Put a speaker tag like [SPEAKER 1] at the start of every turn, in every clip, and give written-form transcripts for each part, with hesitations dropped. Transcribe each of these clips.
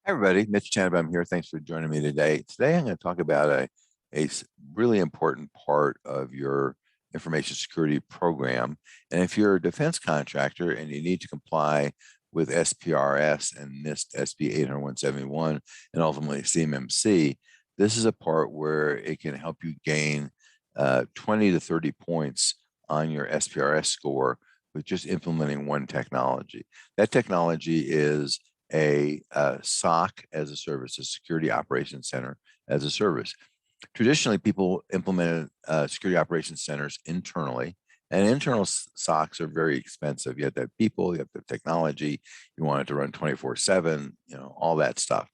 [SPEAKER 1] Hi, everybody. Mitch Chanabam here. Thanks for joining me today. Today, I'm going to talk about a really important part of your information security program. And if you're a defense contractor and you need to comply with SPRS and NIST SP 80171 and ultimately CMMC, this is a part where it can help you gain 20 to 30 points on your SPRS score with just implementing one technology. That technology is a SOC as a service, a security operations center as a service. Traditionally, people implemented security operations centers internally, and internal SOCs are very expensive. You have to have people, you have to have technology, you want it to run 24/7, all that stuff.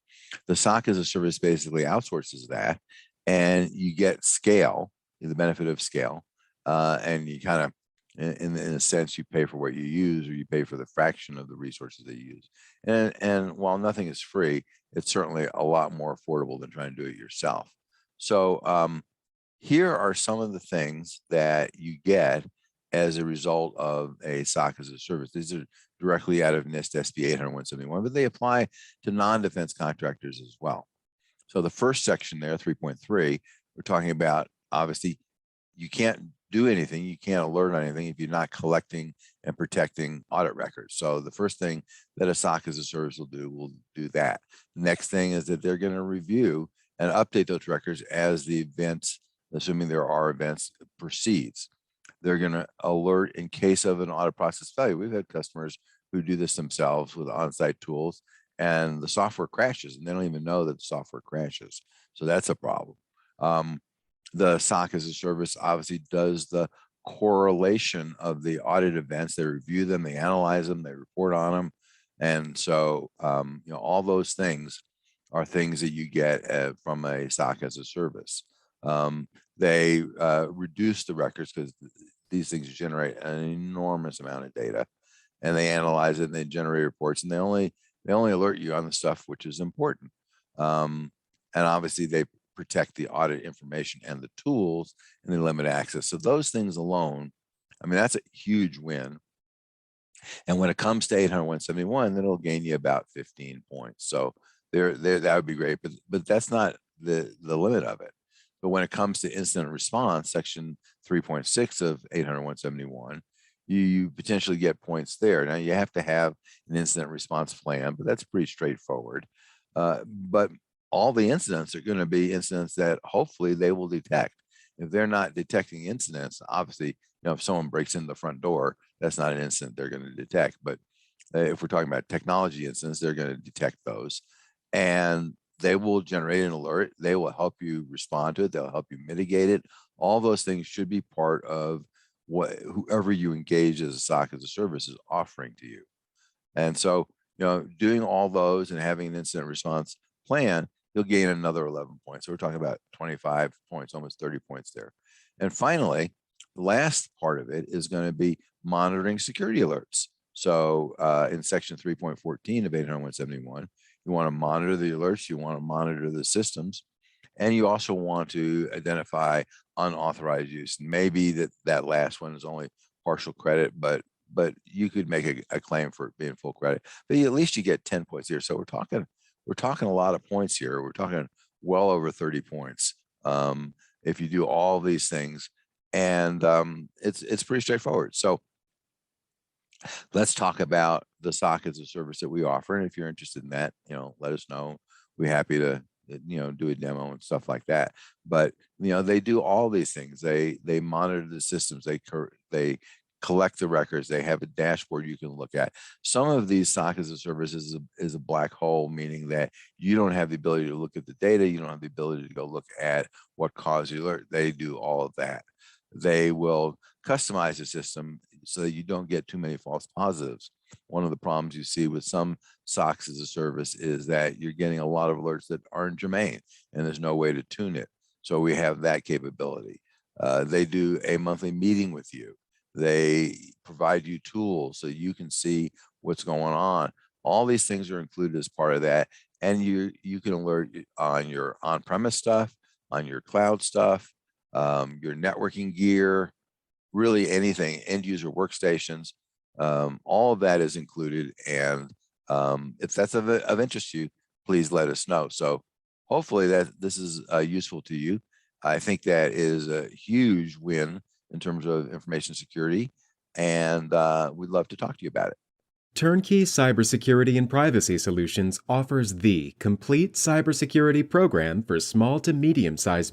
[SPEAKER 1] The SOC as a service basically outsources that, and you get scale, the benefit of scale, and you kind of in a sense, you pay for what you use, or you pay for the fraction of the resources that you use. And while nothing is free, it's certainly a lot more affordable than trying to do it yourself. So here are some of the things that you get as a result of a SOC as a service. These are directly out of NIST SP 80171, but they apply to non-defense contractors as well. So the first section there, 3.3, we're talking about, obviously, you can't do anything, you can't alert on anything if you're not collecting and protecting audit records. So the first thing that a SOC as a service will do that. The next thing is that they're going to review and update those records as the events, assuming there are events, proceeds. They're going to alert in case of an audit process failure. We've had customers who do this themselves with on-site tools, and the software crashes, and they don't even know that the software crashes. So that's a problem. The SOC as a service obviously does the correlation of the audit events. They review them, they analyze them, they report on them. And so, all those things are things that you get from a SOC as a service. They reduce the records because these things generate an enormous amount of data, and they analyze it and they generate reports, and they only alert you on the stuff which is important. And obviously they protect the audit information and the tools, and they limit access. So those things alone, I mean, that's a huge win. And when it comes to 80171, then it'll gain you about 15 points. So there that would be great, but that's not the limit of it. But when it comes to incident response, section 3.6 of 80171, you potentially get points there. Now you have to have an incident response plan, but that's pretty straightforward. But all the incidents are going to be incidents that hopefully they will detect. If they're not detecting incidents, obviously, if someone breaks in the front door, that's not an incident they're going to detect. But if we're talking about technology incidents, they're going to detect those, and they will generate an alert. They will help you respond to it. They'll help you mitigate it. All those things should be part of what whoever you engage as a SOC as a service is offering to you. And so, doing all those and having an incident response plan, you'll gain another 11 points. So we're talking about 25 points, almost 30 points there. And finally, the last part of it is going to be monitoring security alerts. So in section 3.14 of 80171, you want to monitor the alerts, you want to monitor the systems, and you also want to identify unauthorized use. Maybe that last one is only partial credit, but you could make a claim for it being full credit. But at least you get 10 points here. So we're talking a lot of points here. We're talking well over 30 points if you do all these things, and it's pretty straightforward. So let's talk about the SOC as a service that we offer, and if you're interested in that, let us know. We're happy to do a demo and stuff like that. But they do all these things. They monitor the systems. They collect the records. They have a dashboard you can look at. Some of these SOC as a service is a black hole, meaning that you don't have the ability to look at the data. You don't have the ability to go look at what caused the alert. They do all of that. They will customize the system so that you don't get too many false positives. One of the problems you see with some SOCs as a service is that you're getting a lot of alerts that aren't germane, and there's no way to tune it. So we have that capability. They do a monthly meeting with you. They provide you tools so you can see what's going on. All these things are included as part of that. And you can alert on your on-premise stuff, on your cloud stuff, your networking gear, really anything, end user workstations. All of that is included. And if that's of interest to you, please let us know. So hopefully that this is useful to you. I think that is a huge win in terms of information security, and we'd love to talk to you about it.
[SPEAKER 2] Turnkey Cybersecurity and Privacy Solutions offers the complete cybersecurity program for small to medium-sized